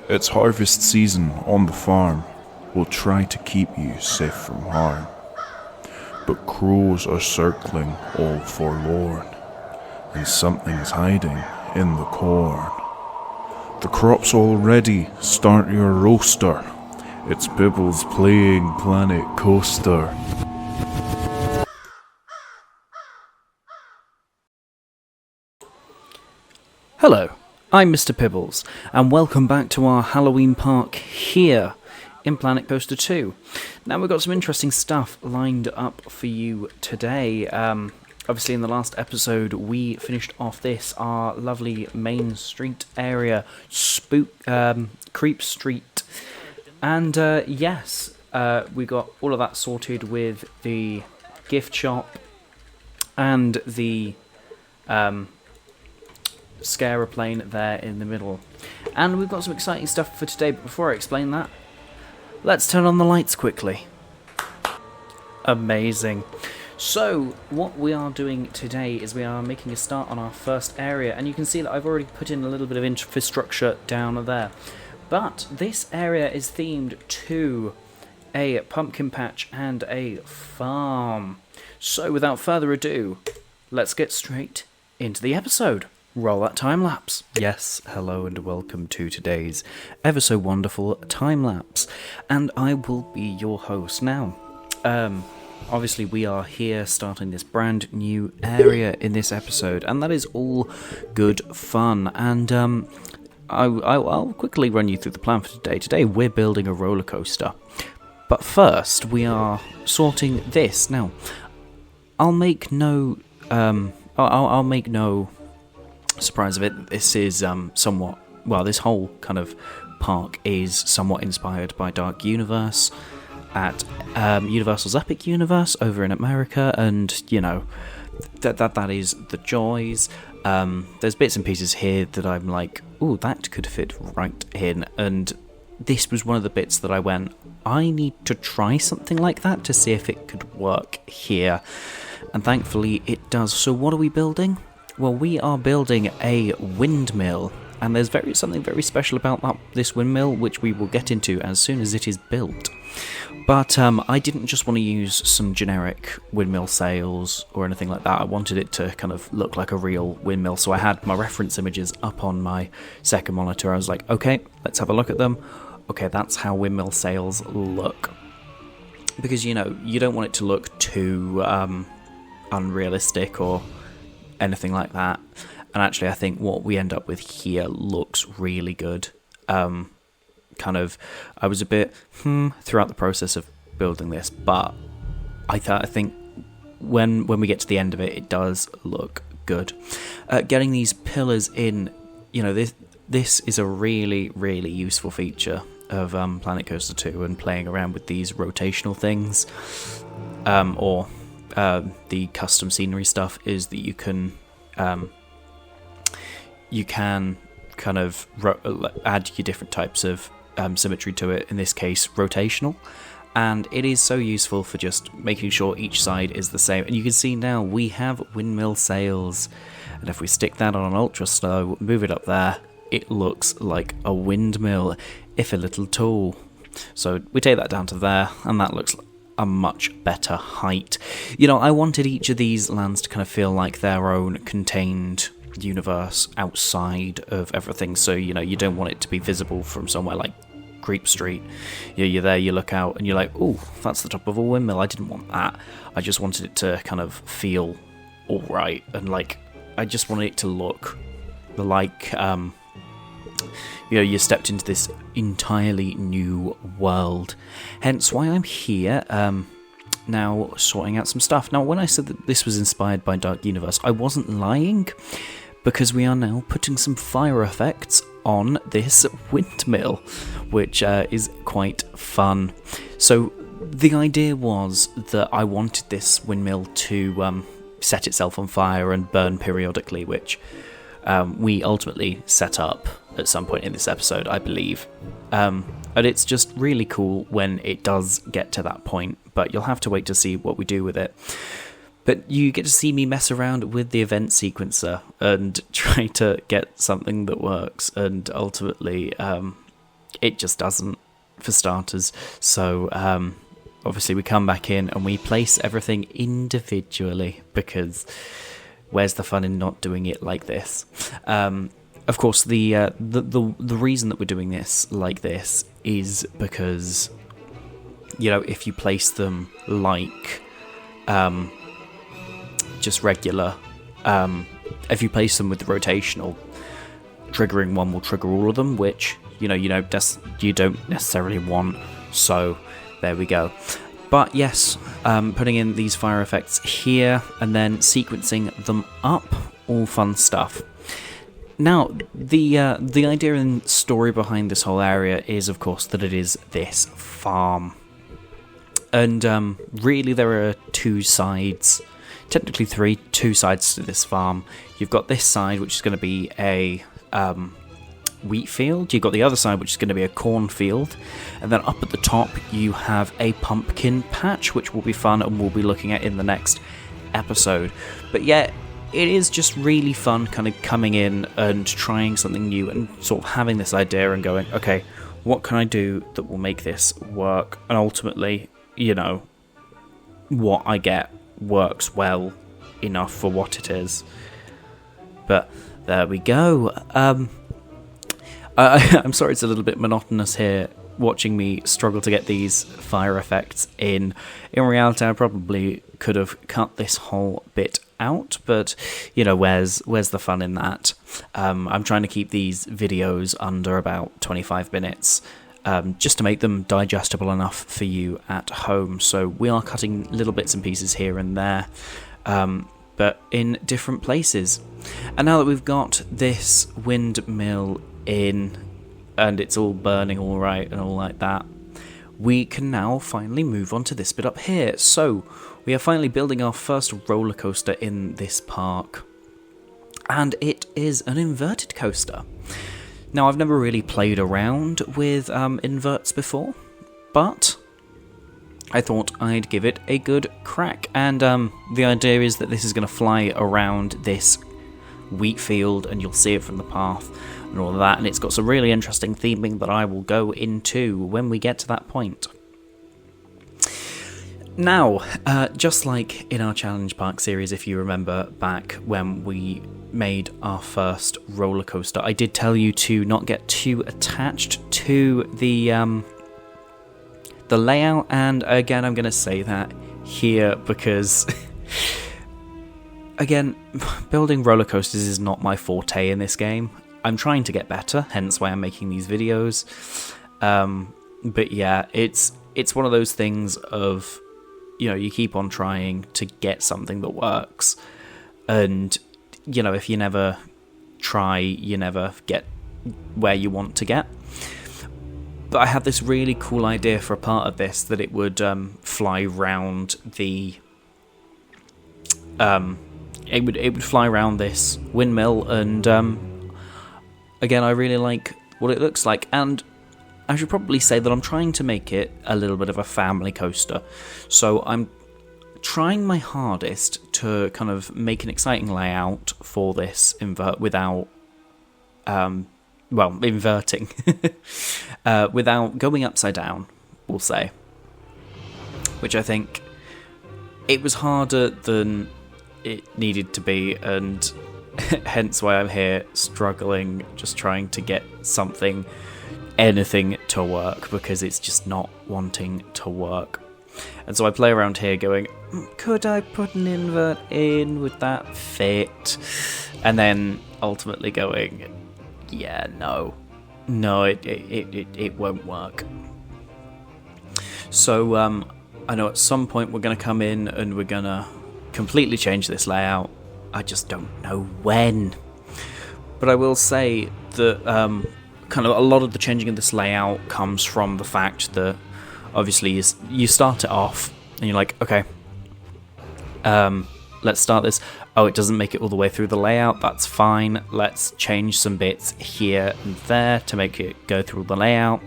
It's harvest season on the farm. We'll try to keep you safe from harm. But crows are circling all forlorn, and something's hiding in the corn. The crop's all ready, start your roaster. It's Bibbles playing Planet Coaster. Hello, I'm Mr. Pibbles, and welcome back to our Halloween park here in Planet Coaster 2. Now we've got some interesting stuff lined up for you today. Obviously in the last episode we finished off our lovely Main Street area, Creep Street. And yes, we got all of that sorted with the gift shop and the Scareplane there in the middle. And we've got some exciting stuff for today, but before I explain that, let's turn on the lights quickly. Amazing. So, what we are doing today is we are making a start on our first area, and you can see that I've already put in a little bit of infrastructure down there. But this area is themed to a pumpkin patch and a farm. So, without further ado, let's get straight into the episode. Roll that time lapse. Yes, hello and welcome to today's ever so wonderful time lapse, and I will be your host now. Obviously we are here starting this brand new area in this episode, and that is all good fun. And I'll quickly run you through the plan for today. Today we're building a roller coaster, but first we are sorting this. Now, I'll make no surprise of it. This is this whole kind of park is somewhat inspired by Dark Universe at Universal's Epic Universe over in America, and you know that is the joys. There's bits and pieces here that I'm like, ooh, that could fit right in, and this was one of the bits that I went, I need to try something like that to see if it could work here, and thankfully it does. So what are we building? Well, we are building a windmill, and there's something very special about this windmill, which we will get into as soon as it is built. But I didn't just want to use some generic windmill sails or anything like that. I wanted it to kind of look like a real windmill, so I had my reference images up on my second monitor. I was like, okay, let's have a look at them. Okay, that's how windmill sails look. Because, you know, you don't want it to look too unrealistic or anything like that, and actually I think what we end up with here looks really good. I was a bit throughout the process of building this, but I think when we get to the end of it, it does look good. Getting these pillars in, you know, this is a really, really useful feature of Planet Coaster 2, and playing around with these rotational things, or the custom scenery stuff, is that you can kind of add your different types of symmetry to it, in this case rotational, and it is so useful for just making sure each side is the same. And you can see now we have windmill sails, and if we stick that on an ultra slow, move it up there, it looks like a windmill, if a little tall. So we take that down to there, and that looks a much better height. You know, I wanted each of these lands to kind of feel like their own contained universe outside of everything, so you know, you don't want it to be visible from somewhere like Creep Street. You're there, you look out and you're like, oh, that's the top of a windmill. I didn't want that. I just wanted it to kind of feel alright, and like, I just wanted it to look like you know, you stepped into this entirely new world. Hence why I'm here, now sorting out some stuff. Now, when I said that this was inspired by Dark Universe, I wasn't lying, because we are now putting some fire effects on this windmill, which is quite fun. So the idea was that I wanted this windmill to set itself on fire and burn periodically, which we ultimately set up at some point in this episode, I believe. And it's just really cool when it does get to that point, but you'll have to wait to see what we do with it. But you get to see me mess around with the event sequencer and try to get something that works, and ultimately it just doesn't, for starters. So obviously we come back in and we place everything individually, because where's the fun in not doing it like this? Of course, the reason that we're doing this like this is because, you know, if you place them like just regular, if you place them with the rotational, triggering one will trigger all of them, which you don't necessarily want. So there we go. But yes, putting in these fire effects here and then sequencing them up, all fun stuff. Now, the idea and story behind this whole area is, of course, that it is this farm. And really there are two sides, technically two sides to this farm. You've got this side, which is going to be a wheat field. You've got the other side, which is going to be a cornfield. And then up at the top, you have a pumpkin patch, which will be fun and we'll be looking at in the next episode. But yeah, it is just really fun kind of coming in and trying something new and sort of having this idea and going, okay, what can I do that will make this work? And ultimately, you know, what I get works well enough for what it is. But there we go. I'm sorry it's a little bit monotonous here, watching me struggle to get these fire effects in. In reality, I probably could have cut this whole bit out, but you know, where's the fun in that? I'm trying to keep these videos under about 25 minutes, just to make them digestible enough for you at home. So we are cutting little bits and pieces here and there, but in different places. And now that we've got this windmill in and it's all burning all right and all like that, we can now finally move on to this bit up here. So we are finally building our first roller coaster in this park, and it is an inverted coaster. Now, I've never really played around with inverts before, but I thought I'd give it a good crack. And the idea is that this is going to fly around this wheat field, and you'll see it from the path and all of that. And it's got some really interesting theming that I will go into when we get to that point. Now, just like in our Challenge Park series, if you remember back when we made our first roller coaster, I did tell you to not get too attached to the layout, and again, I'm going to say that here because, again, building roller coasters is not my forte in this game. I'm trying to get better, hence why I'm making these videos. But yeah, it's one of those things of, you know, you keep on trying to get something that works, and you know, if you never try, you never get where you want to get. But I had this really cool idea for a part of this, that it would fly round the it would fly around this windmill, and again, I really like what it looks like. And I should probably say that I'm trying to make it a little bit of a family coaster. So I'm trying my hardest to kind of make an exciting layout for this invert without, inverting, without going upside down, we'll say. Which I think it was harder than it needed to be, and hence why I'm here struggling, just trying to get anything to work, because it's just not wanting to work. And so I play around here going, could I put an invert in? Would that fit? And then ultimately going, yeah, no, it won't work. So I know at some point we're going to come in and we're going to completely change this layout. I just don't know when. But I will say that kind of a lot of the changing of this layout comes from the fact that obviously you start it off and you're like, okay, let's start this. Oh, it doesn't make it all the way through the layout. That's fine. Let's change some bits here and there to make it go through the layout.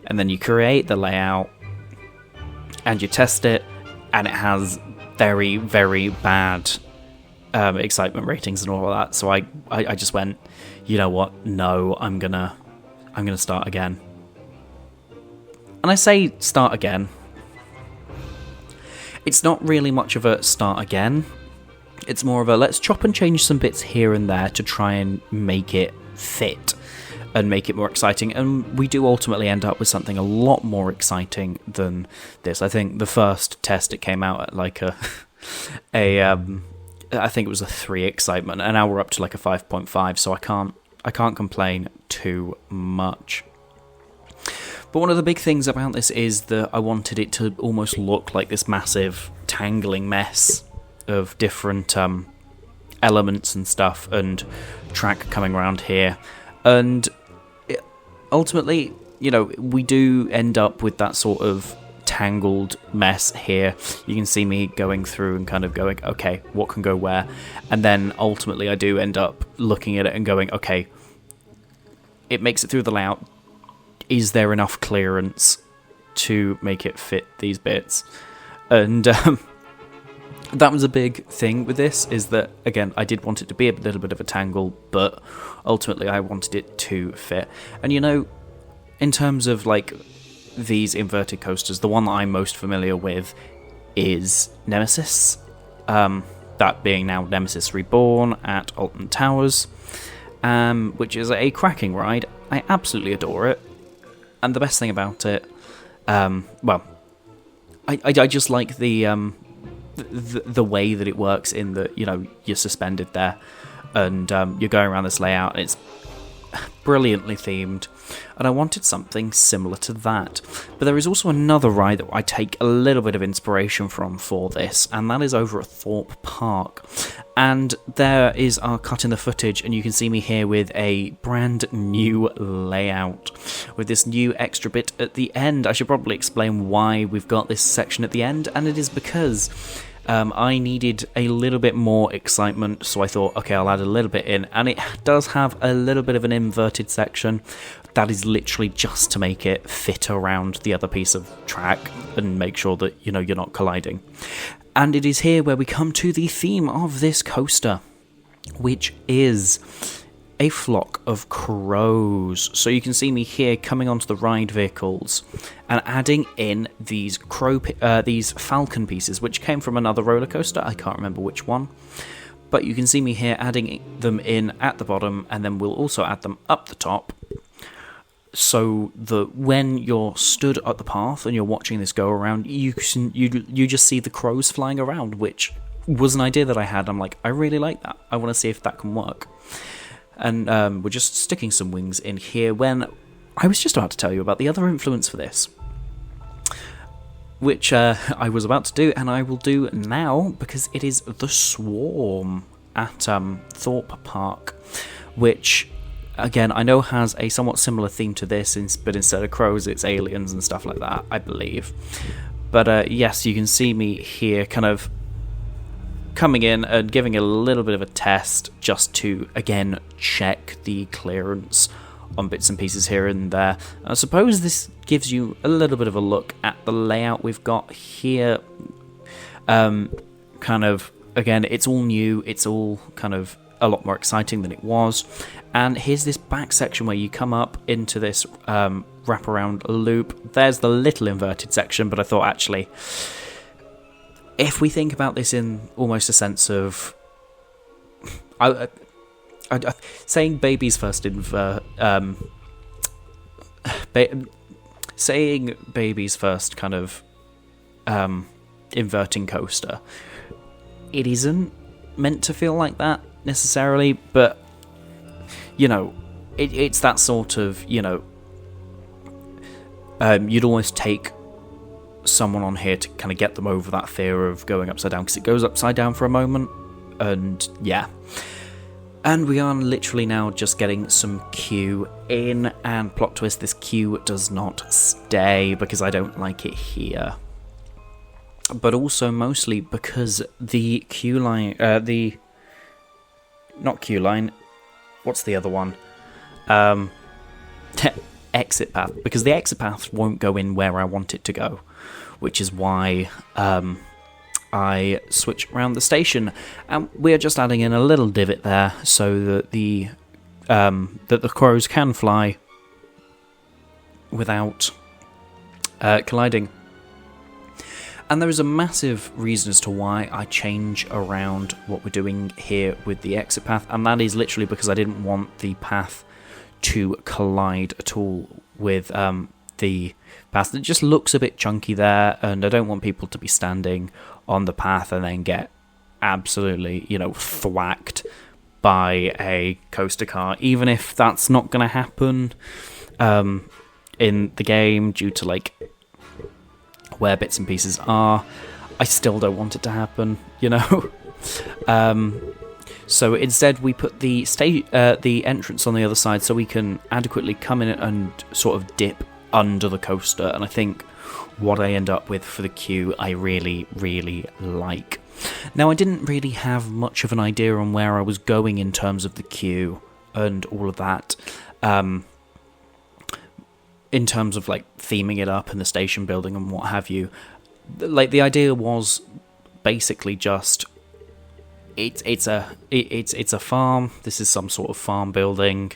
And then you create the layout and you test it, and it has very, very bad excitement ratings and all of that. So I just went, you know what? No, I'm gonna start again. And I say start again. It's not really much of a start again. It's more of a let's chop and change some bits here and there to try and make it fit and make it more exciting. And we do ultimately end up with something a lot more exciting than this. I think the first test, it came out at like I think it was a 3 excitement, and now we're up to like a 5.5, so I can't complain too much. But one of the big things about this is that I wanted it to almost look like this massive tangling mess of different elements and stuff, and track coming around here. And ultimately, we do end up with that sort of tangled mess here. You can see me going through and kind of going, okay, what can go where? And then ultimately I do end up looking at it and going, okay, it makes it through the layout. Is there enough clearance to make it fit these bits? And that was a big thing with this, is that, again, I did want it to be a little bit of a tangle, but ultimately I wanted it to fit. And in terms of like these inverted coasters, the one that I'm most familiar with is Nemesis, that being now Nemesis Reborn at Alton Towers, which is a cracking ride. I absolutely adore it, and the best thing about it, I just like the way that it works, in that you're suspended there and you're going around this layout, and it's brilliantly themed, and I wanted something similar to that. But there is also another ride that I take a little bit of inspiration from for this, and that is over at Thorpe Park. And there is our cut in the footage, and you can see me here with a brand new layout with this new extra bit at the end. I should probably explain why we've got this section at the end, and it is because I needed a little bit more excitement, so I thought, okay, I'll add a little bit in, and it does have a little bit of an inverted section. That is literally just to make it fit around the other piece of track and make sure that, you're not colliding. And it is here where we come to the theme of this coaster, which is a flock of crows. So you can see me here coming onto the ride vehicles and adding in these these falcon pieces, which came from another roller coaster. I can't remember which one, but you can see me here adding them in at the bottom, and then we'll also add them up the top, so that when you're stood at the path and you're watching this go around, you just see the crows flying around, which was an idea that I had. I'm like, I really like that. I want to see if that can work. And we're just sticking some wings in here when I was just about to tell you about the other influence for this, which I was about to do, and I will do now, because it is the Swarm at Thorpe Park, which, again, I know has a somewhat similar theme to this, but instead of crows, it's aliens and stuff like that, I believe. But yes, you can see me here kind of coming in and giving a little bit of a test, just to, again, check the clearance on bits and pieces here and there. I suppose this gives you a little bit of a look at the layout we've got here. Kind of, again, it's all new, it's all kind of a lot more exciting than it was. And here's this back section where you come up into this wraparound loop. There's the little inverted section, but I thought, actually, if we think about this in almost a sense of saying baby's first saying baby's first kind of inverting coaster, it isn't meant to feel like that necessarily, but it's that sort of, you'd almost take someone on here to kind of get them over that fear of going upside down, because it goes upside down for a moment, and yeah. And we are literally now just getting some queue in, and plot twist, this queue does not stay because I don't like it here. But also mostly because the queue line, not queue line, what's the other one? Exit path, because the exit path won't go in where I want it to go, which is why I switch around the station, and we're just adding in a little divot there so that the crows can fly without colliding. And there is a massive reason as to why I change around what we're doing here with the exit path, and that is literally because I didn't want the path to collide at all with the path. It just looks a bit chunky there, and I don't want people to be standing on the path and then get absolutely, thwacked by a coaster car, even if that's not going to happen in the game due to where bits and pieces are. I still don't want it to happen, So instead we put the entrance on the other side so we can adequately come in and sort of dip under the coaster, and I think what I end up with for the queue I really, really like. Now, I didn't really have much of an idea on where I was going in terms of the queue and all of that, in terms of theming it up and the station building and what have you. The idea was basically just it's a farm. This is some sort of farm building,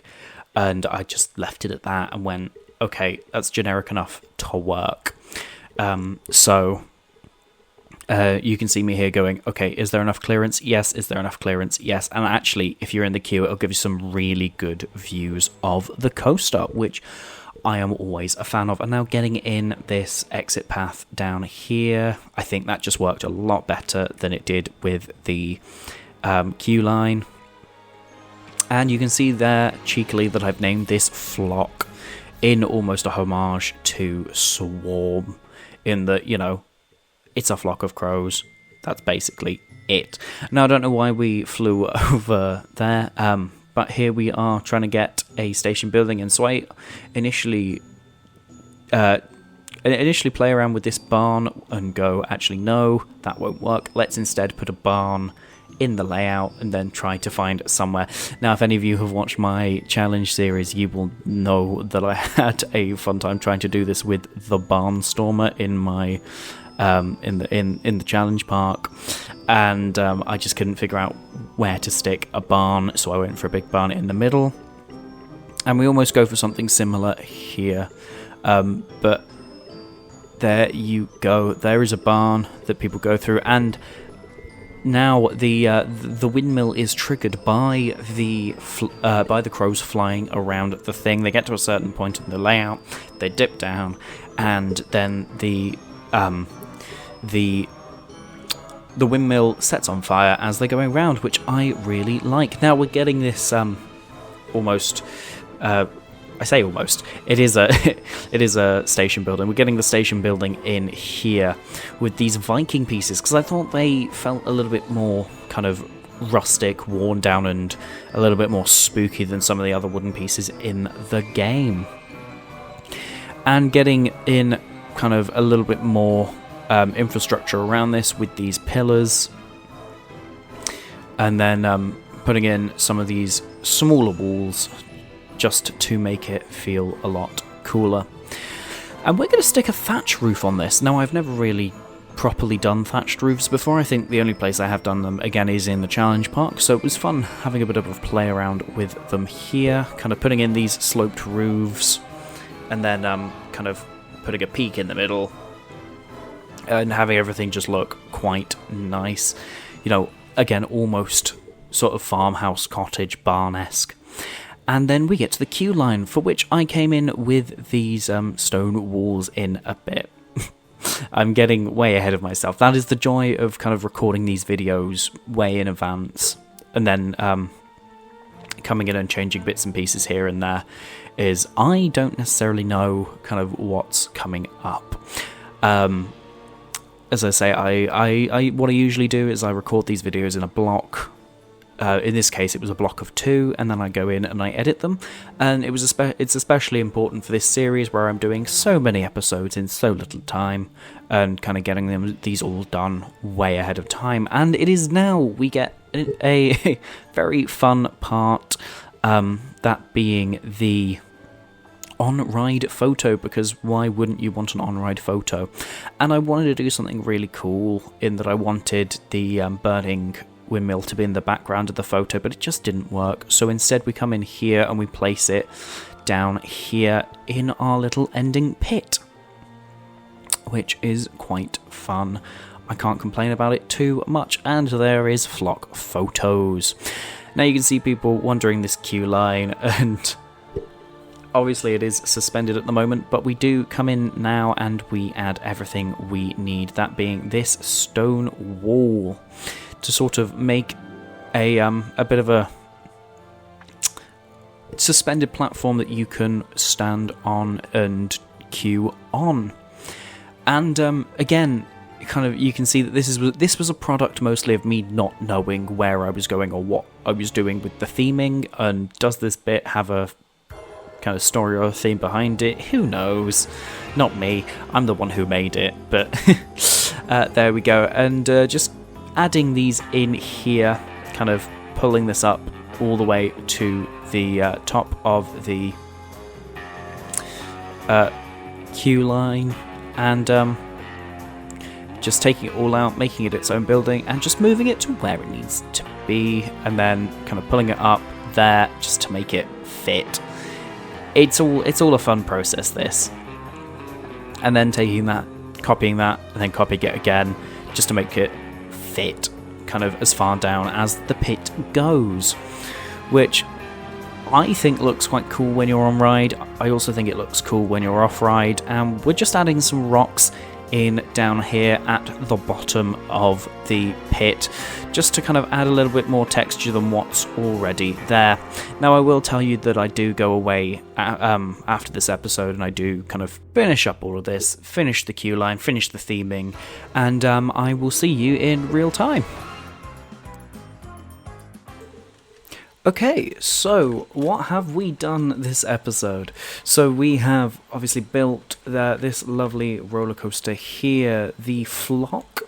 and I just left it at that and went, okay, that's generic enough to work. So you can see me here going, okay, is there enough clearance? Yes. Is there enough clearance? Yes. And actually, if you're in the queue, it'll give you some really good views of the coaster, which I am always a fan of. And now getting in this exit path down here, I think that just worked a lot better than it did with the queue line. And you can see there cheekily that I've named this flock in almost a homage to Swarm, in that, it's a flock of crows. That's basically it. Now, I don't know why we flew over there, but here we are trying to get a station building, and so I initially play around with this barn and go, actually, no, that won't work. Let's instead put a barn in the layout and then try to find somewhere. Now, if any of you have watched my challenge series, you will know that I had a fun time trying to do this with the Barnstormer in my in the challenge park, and I just couldn't figure out where to stick a barn, so I went for a big barn in the middle, and we almost go for something similar here, but there you go. There is a barn that people go through, and now the windmill is triggered by the crows flying around the thing. They get to a certain point in the layout, they dip down, and then the windmill sets on fire as they're going round, which I really like. Now we're getting this almost. I say almost. It is a station building. We're getting the station building in here with these Viking pieces because I thought they felt a little bit more kind of rustic, worn down, and a little bit more spooky than some of the other wooden pieces in the game. And getting in kind of a little bit more infrastructure around this with these pillars, and then putting in some of these smaller walls just to make it feel a lot cooler. And we're going to stick a thatch roof on this. Now, I've never really properly done thatched roofs before. I think the only place I have done them, again, is in the challenge park, so it was fun having a bit of a play around with them here, kind of putting in these sloped roofs, and then kind of putting a peak in the middle, and having everything just look quite nice. Again, almost sort of farmhouse, cottage, barn-esque. And then we get to the queue line, for which I came in with these stone walls in a bit. I'm getting way ahead of myself. That is the joy of kind of recording these videos way in advance, and then coming in and changing bits and pieces here and there, is I don't necessarily know kind of what's coming up. As I say, I what I usually do is I record these videos in a block. In this case, it was a block of 2, and then I go in and I edit them. And it's especially important for this series where I'm doing so many episodes in so little time, and kind of getting these all done way ahead of time. And it is now we get a very fun part, that being the on-ride photo, because why wouldn't you want an on-ride photo? And I wanted to do something really cool in that I wanted the burning windmill to be in the background of the photo, but it just didn't work. So instead we come in here and we place it down here in our little ending pit. which is quite fun. I can't complain about it too much, and there is flock photos. Now you can see people wandering this queue line, and obviously it is suspended at the moment, but we do come in now and we add everything we need, that being this stone wall, to sort of make a bit of a suspended platform that you can stand on and queue on. And again, kind of you can see that this was a product mostly of me not knowing where I was going or what I was doing with the theming, and does this bit have a kind of story or theme behind it? Who knows? Not me. I'm the one who made it, but there we go. And just adding these in here, kind of pulling this up all the way to the top of the queue line, and just taking it all out, making it its own building, and just moving it to where it needs to be, and then kind of pulling it up there just to make it fit. It's all a fun process, this. And then taking that, copying that, and then copying it again, just to make it fit kind of as far down as the pit goes, which I think looks quite cool when you're on ride. I also think it looks cool when you're off ride, and we're just adding some rocks in down here at the bottom of the pit, just to kind of add a little bit more texture than what's already there. Now I will tell you that I do go away after this episode, and I do kind of finish up all of this, finish the queue line, finish the theming, and I will see you in real time. Okay, so what have we done this episode? So we have obviously built this lovely roller coaster here, the flock,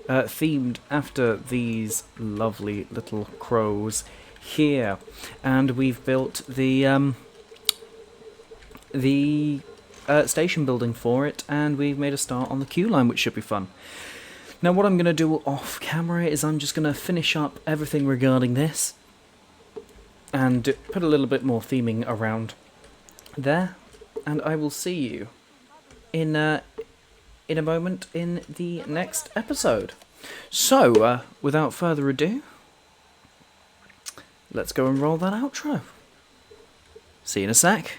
themed after these lovely little crows here, and we've built the station building for it, and we've made a start on the queue line, which should be fun. Now what I'm going to do off camera is I'm just going to finish up everything regarding this, and put a little bit more theming around there, and I will see you in a moment in the next episode. So, without further ado, let's go and roll that outro. See you in a sec.